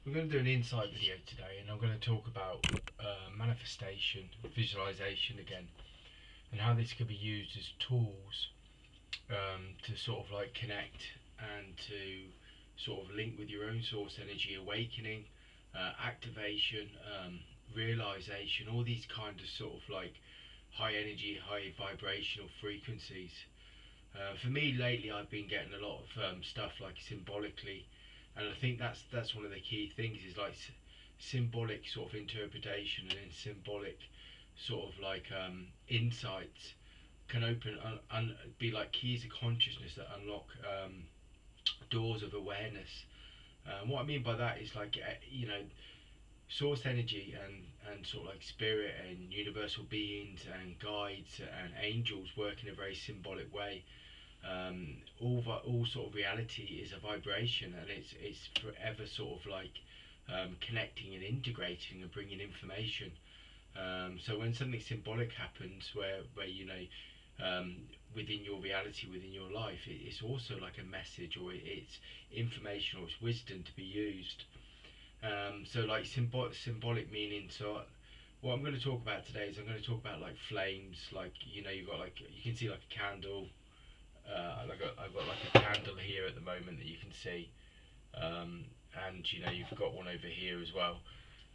We're going to do an insight video today, and I'm going to talk about manifestation, visualization again, and how this could be used as tools to sort of like connect and to sort of link with your own source energy, awakening, activation, realization, all these kind of sort of like high energy, high vibrational frequencies. For me lately, I've been getting a lot of stuff like symbolically, and I think that's one of the key things is like symbolic sort of interpretation, and then symbolic sort of like insights can open be like keys of consciousness that unlock doors of awareness. What I mean by that is like source energy and sort of like spirit and universal beings and guides and angels work in a very symbolic way. All sort of reality is a vibration, and it's forever sort of like connecting and integrating and bringing information. So when something symbolic happens, where within your reality, within your life, it's also like a message, or it's information, or it's wisdom to be used. So like symbolic meaning. So what I'm going to talk about today is I'm going to talk about like flames. Like you've got like you can see like a candle. I've got like a candle here at the moment that you can see, um, and you've got one over here as well,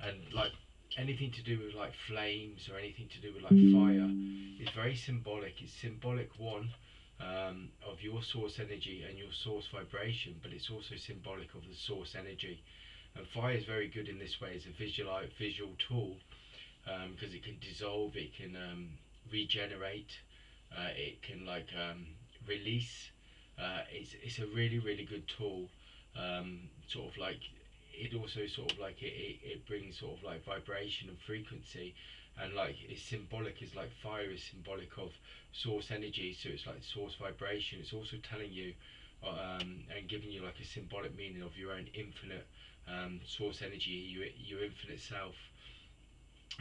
and like anything to do with like flames or anything to do with like fire is very symbolic. It's symbolic one of your source energy and your source vibration, but it's also symbolic of the source energy. And fire is very good in this way as a visual tool because it can dissolve, it can regenerate, it can like release. It's a really good tool. Sort of like it also sort of like it brings sort of like vibration and frequency, and like it's symbolic is like fire is symbolic of source energy, so it's like source vibration. It's also telling you and giving you like a symbolic meaning of your own infinite source energy, your infinite self.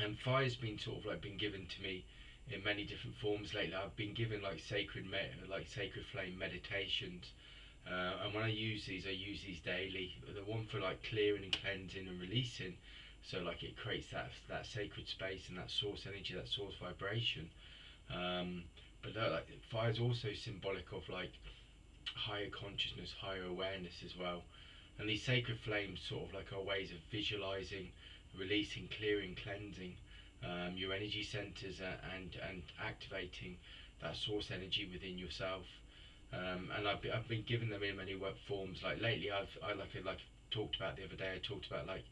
And fire's been sort of like been given to me in many different forms lately. I've been given like sacred flame meditations, and when I use these daily. The one for like clearing and cleansing and releasing, so like it creates that sacred space and that source energy, that source vibration. Um, but like fire is also symbolic of like higher consciousness, higher awareness as well. And these sacred flames sort of like are ways of visualizing, releasing, clearing, cleansing your energy centers, and activating that source energy within yourself. And I've been given them in many work forms. Like lately, like talked about the other day. I talked about like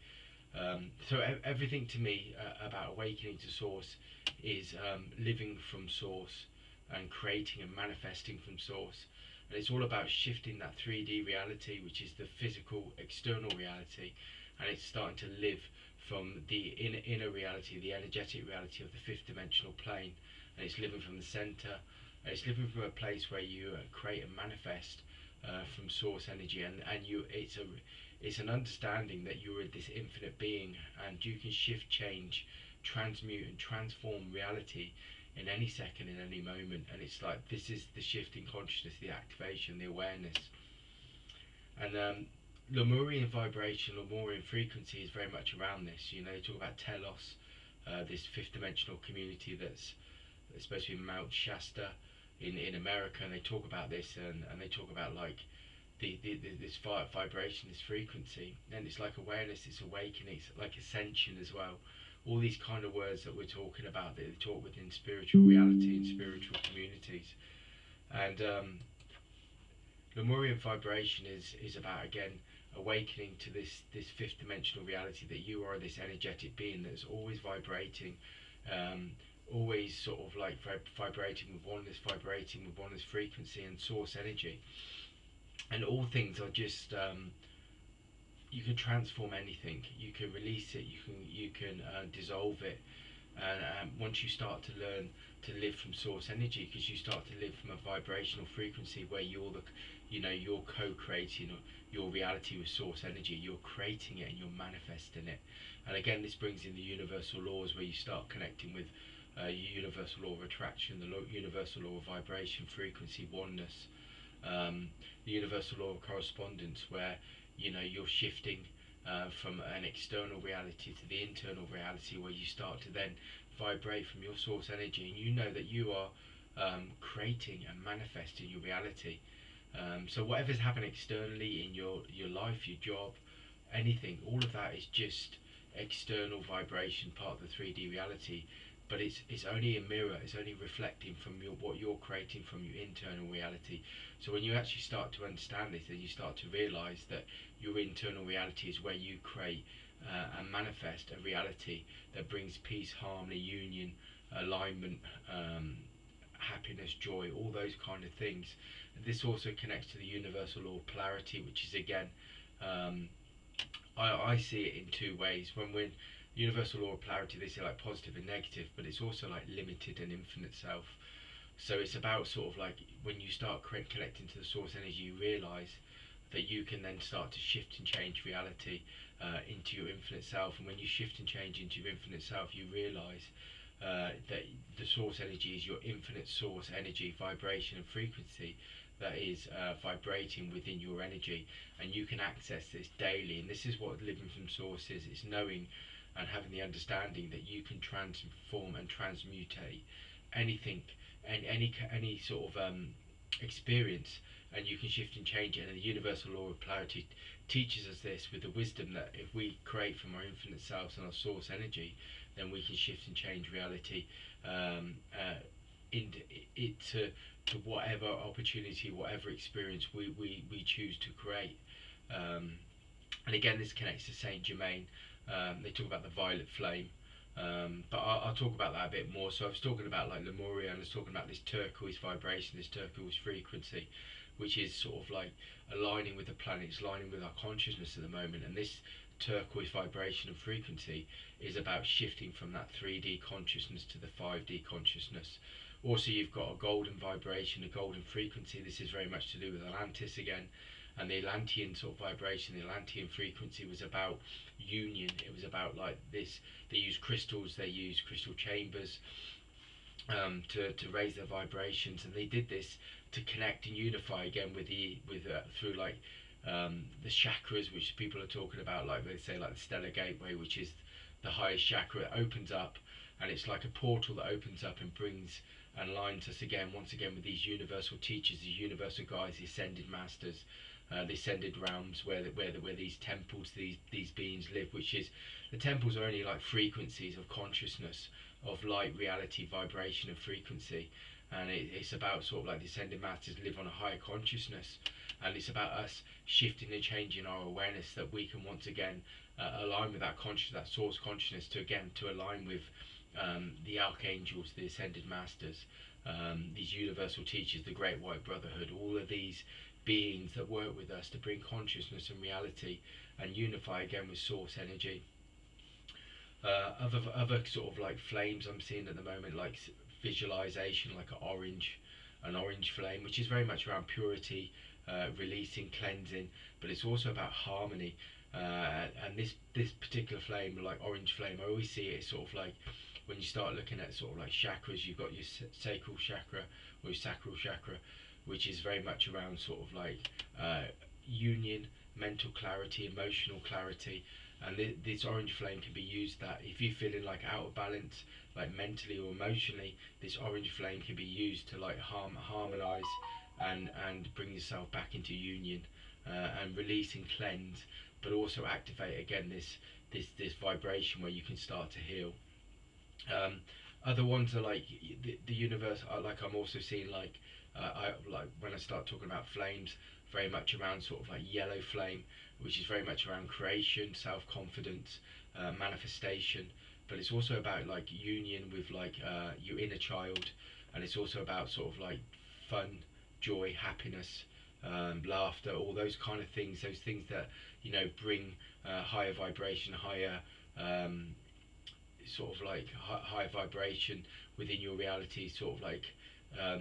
everything to me about awakening to source is living from source and creating and manifesting from source. And it's all about shifting that 3D reality, which is the physical external reality, and it's starting to live from the inner reality, the energetic reality of the fifth dimensional plane, and it's living from the center. It's living from a place where you create and manifest from source energy, and it's an understanding that you're this infinite being, and you can shift, change, transmute, and transform reality in any second, in any moment. And it's like this is the shift in consciousness, the activation, the awareness. And Lemurian vibration, Lemurian frequency is very much around this. They talk about Telos, this fifth dimensional community that's supposed to be Mount Shasta in America, and they talk about this, and they talk about like this vibration, this frequency, and it's like awareness, it's awakening, it's like ascension as well. All these kind of words that we're talking about that they talk within spiritual reality and spiritual communities. And Lemurian vibration is about again awakening to this fifth dimensional reality that you are this energetic being that's always vibrating, always sort of like vibrating with oneness frequency and source energy. And all things are just you can transform anything, you can release it, you can dissolve it. And once you start to learn to live from source energy, because you start to live from a vibrational frequency where you're co-creating your reality with source energy, you're creating it and you're manifesting it. And again, this brings in the universal laws, where you start connecting with universal law of attraction, the universal law of vibration, frequency, oneness, the universal law of correspondence, where you're shifting from an external reality to the internal reality, where you start to then vibrate from your source energy, and you know that you are creating and manifesting your reality. So whatever's happening externally in your life, your job, anything, all of that is just external vibration, part of the 3D reality. But it's only a mirror. It's only reflecting from what you're creating from your internal reality. So when you actually start to understand this, then you start to realize that your internal reality is where you create and manifest a reality that brings peace, harmony, union, alignment, happiness, joy, all those kind of things. This also connects to the universal law of polarity, which is again, um, I see it in two ways. When we're universal law of polarity, they say like positive and negative, but it's also like limited and infinite self. So it's about sort of like when you start connecting to the source energy, you realize that you can then start to shift and change reality into your infinite self. And when you shift and change into your infinite self, you realize that the source energy is your infinite source energy, vibration, and frequency that is vibrating within your energy, and you can access this daily. And this is what living from source is: it's knowing and having the understanding that you can transform and transmutate anything, and any sort of experience, and you can shift and change it. And the universal law of polarity teaches us this with the wisdom that if we create from our infinite selves and our source energy, then we can shift and change reality in it to whatever opportunity, whatever experience we choose to create. And again, this connects to Saint Germain. They talk about the violet flame, but I'll talk about that a bit more. So I was talking about like Lemuria, and I was talking about this turquoise vibration, this turquoise frequency, which is sort of like aligning with the planets, aligning with our consciousness at the moment. And this turquoise vibration and frequency is about shifting from that 3D consciousness to the 5D consciousness. Also, you've got a golden vibration, a golden frequency. This is very much to do with Atlantis again, and the Atlantean sort of vibration, the Atlantean frequency was about union. It was about like this. They use crystals, they use crystal chambers to raise their vibrations, and they did this to connect and unify again with through like the chakras, which people are talking about, like they say like the stellar gateway, which is the highest chakra. It opens up, and it's like a portal that opens up and brings and aligns us again, once again, with these universal teachers, these universal guides, the ascended masters, the ascended realms, where these temples, these beings live. Which is, the temples are only like frequencies of consciousness, of light, reality, vibration, and frequency. And it's about sort of like the ascended masters live on a higher consciousness, and it's about us shifting and changing our awareness, that we can once again align with that that source consciousness, to align with the archangels, the ascended masters, these universal teachers, the Great White Brotherhood, all of these beings that work with us to bring consciousness and reality and unify again with source energy. Other sort of like flames I'm seeing at the moment, like visualization, like an orange flame, which is very much around purity, releasing, cleansing, but it's also about harmony. And this particular flame, like orange flame, I always see it sort of like when you start looking at sort of like chakras. You've got your sacral chakra or your sacral chakra, which is very much around sort of like union, mental clarity, emotional clarity. And this orange flame can be used, that if you're feeling like out of balance, like mentally or emotionally, this orange flame can be used to like harmonize and bring yourself back into union, and release and cleanse, but also activate again this vibration where you can start to heal. Other ones are like the universe. Like I'm also seeing like I like when I start talking about flames, very much around sort of like yellow flame, which is very much around creation, self-confidence, manifestation. But it's also about like union with like your inner child, and it's also about sort of like fun, joy, happiness, laughter, all those kind of things. Those things that bring higher vibration, higher sort of like high vibration within your reality, sort of like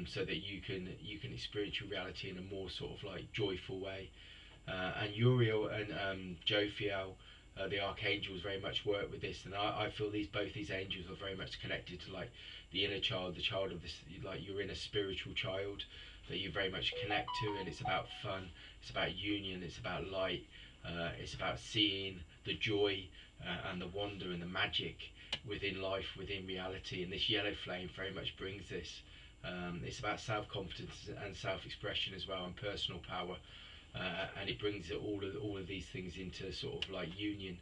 so that you can experience your reality in a more sort of like joyful way. And Uriel and Jophiel, the archangels, very much work with this, and I feel both these angels are very much connected to like the inner child, the child of this, like your inner spiritual child that you very much connect to. And it's about fun, it's about union, it's about light, it's about seeing the joy and the wonder and the magic within life, within reality. And this yellow flame very much brings this. It's about self-confidence and self-expression as well, and personal power, and it brings all of these things into sort of like union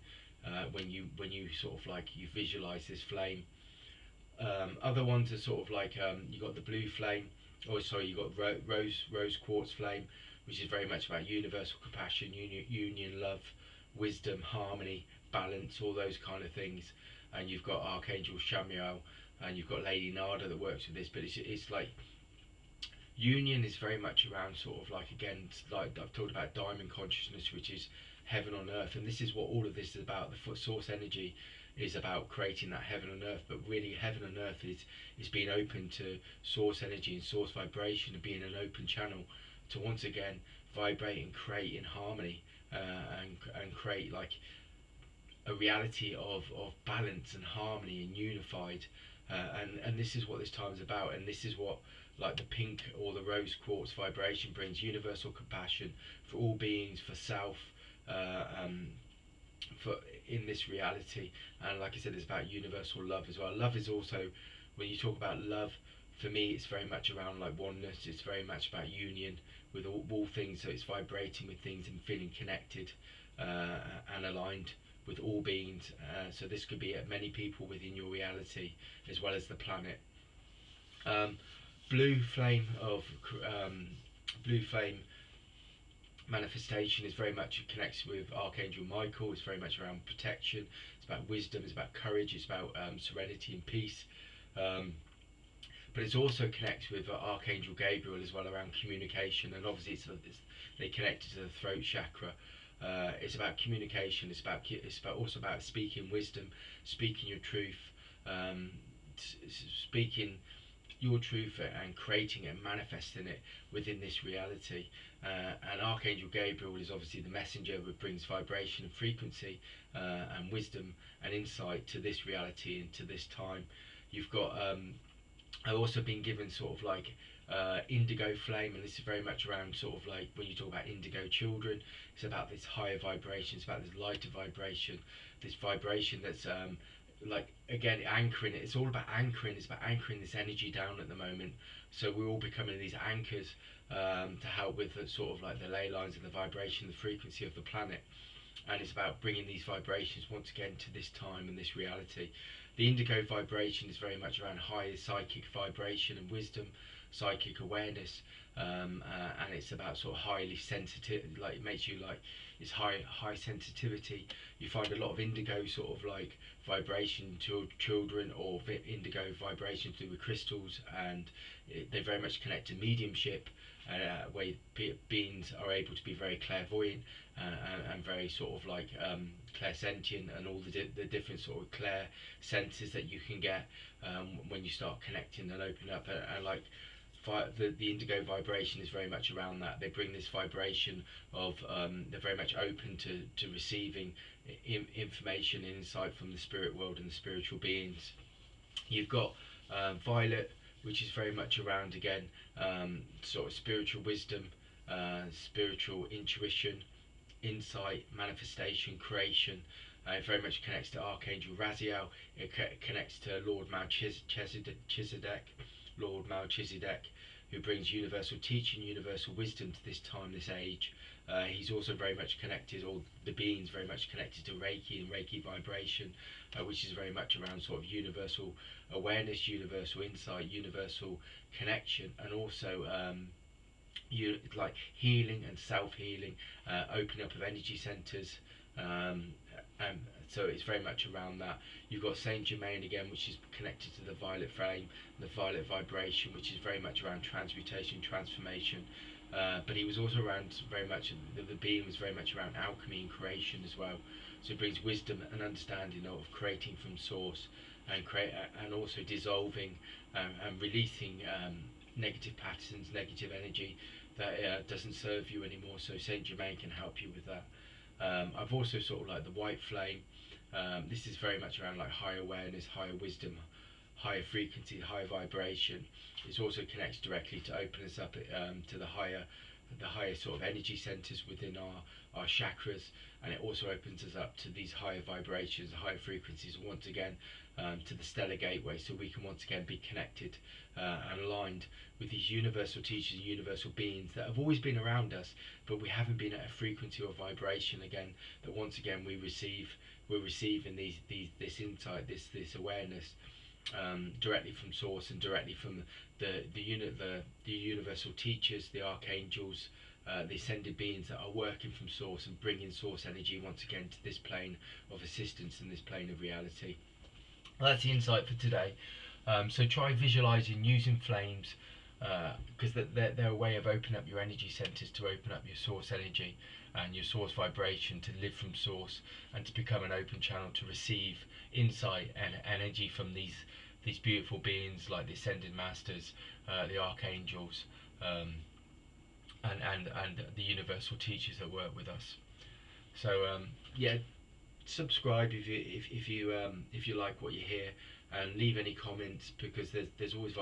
when you sort of like you visualize this flame. Other ones are sort of like you got the blue flame, or sorry, you got rose quartz flame, which is very much about universal compassion, union, love, wisdom, harmony, balance, all those kind of things. And you've got Archangel Shamiel, and you've got Lady Nada that works with this. But it's like union is very much around sort of like, again, like I've talked about diamond consciousness, which is heaven on earth, and this is what all of this is about. The source energy is about creating that heaven on earth, but really heaven on earth is being open to source energy and source vibration, and being an open channel to once again vibrate and create in harmony, and create like a reality of balance and harmony and unified, and this is what this time is about, and this is what like the pink or the rose quartz vibration brings: universal compassion for all beings, for self, for in this reality. And like I said, it's about universal love as well. Love is also, when you talk about love, for me it's very much around like oneness. It's very much about union with all things, so it's vibrating with things and feeling connected and aligned with all beings. So this could be many people within your reality as well as the planet. Blue flame of blue flame manifestation is very much connects with Archangel Michael. It's very much around protection. It's about wisdom. It's about courage. It's about serenity and peace. But it also connects with Archangel Gabriel as well, around communication. And obviously they connect to the throat chakra. It's about communication. It's about also about speaking wisdom, speaking your truth, speaking your truth and creating it and manifesting it within this reality. And Archangel Gabriel is obviously the messenger, which brings vibration and frequency and wisdom and insight to this reality and to this time. You've got I've also been given sort of like indigo flame, and this is very much around sort of like when you talk about indigo children, it's about this higher vibration, it's about this lighter vibration, this vibration that's like again anchoring it. It's all about anchoring. It's about anchoring this energy down at the moment. So we're all becoming these anchors to help with the sort of like the ley lines and the vibration, the frequency of the planet. And it's about bringing these vibrations once again to this time and this reality. The indigo vibration is very much around higher psychic vibration and wisdom, psychic awareness, and it's about sort of highly sensitive, like it makes you like, it's high sensitivity. You find a lot of indigo sort of like vibration to children, or indigo vibration through the crystals, and they very much connect to mediumship, where beings are able to be very clairvoyant and very sort of like clairsentient, and all the different sort of clair senses that you can get when you start connecting and opening up, and like the indigo vibration is very much around that. They bring this vibration of they're very much open to receiving information and insight from the spirit world and the spiritual beings. You've got violet, which is very much around again sort of spiritual wisdom, spiritual intuition, insight, manifestation, creation. It very much connects to Archangel Raziel. It connects to Lord Melchizedek, Lord Melchizedek, who brings universal teaching, universal wisdom to this time, this age. He's also very much connected, or the being's very much connected to Reiki and Reiki vibration, which is very much around sort of universal awareness, universal insight, universal connection, and also like healing and self-healing, opening up of energy centers. So it's very much around that. You've got Saint Germain again, which is connected to the violet flame, the violet vibration, which is very much around transmutation, transformation. But he was also around very much, the being was very much around alchemy and creation as well. So it brings wisdom and understanding of creating from source, and also dissolving and releasing negative patterns, negative energy that doesn't serve you anymore. So Saint Germain can help you with that. I've also sort of like the white flame. This is very much around like higher awareness, higher wisdom, higher frequency, higher vibration. It also connects directly to open us up to the higher the higher sort of energy centers within our chakras, and it also opens us up to these higher vibrations, higher frequencies, once again, to the stellar gateway, so we can once again be connected and aligned with these universal teachers, universal beings that have always been around us, but we haven't been at a frequency or vibration again that once again we're receiving this insight, this awareness, directly from source and directly from the universal teachers, the archangels, the ascended beings that are working from source and bringing source energy once again to this plane of assistance and this plane of reality. Well, that's the insight for today. So try visualizing using flames, because they're a way of opening up your energy centers, to open up your source energy and your source vibration, to live from source and to become an open channel to receive insight and energy from these beautiful beings like the ascended masters, the archangels, and the universal teachers that work with us. So yeah, subscribe if you like what you hear, and leave any comments, because there's always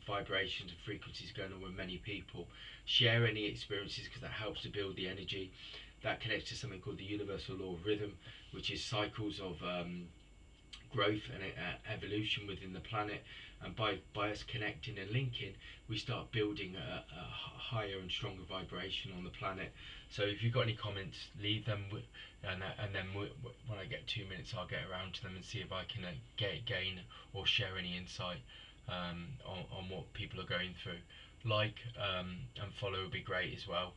vibrations and frequencies going on with many people. Share any experiences, because that helps to build the energy. That connects to something called the universal law of rhythm, which is cycles of growth and evolution within the planet. And by us connecting and linking, we start building a higher and stronger vibration on the planet. So if you've got any comments, leave them, and then when I get 2 minutes, I'll get around to them and see if I can gain or share any insight on what people are going through. Like and follow would be great as well.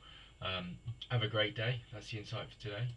Have a great day. That's the insight for today.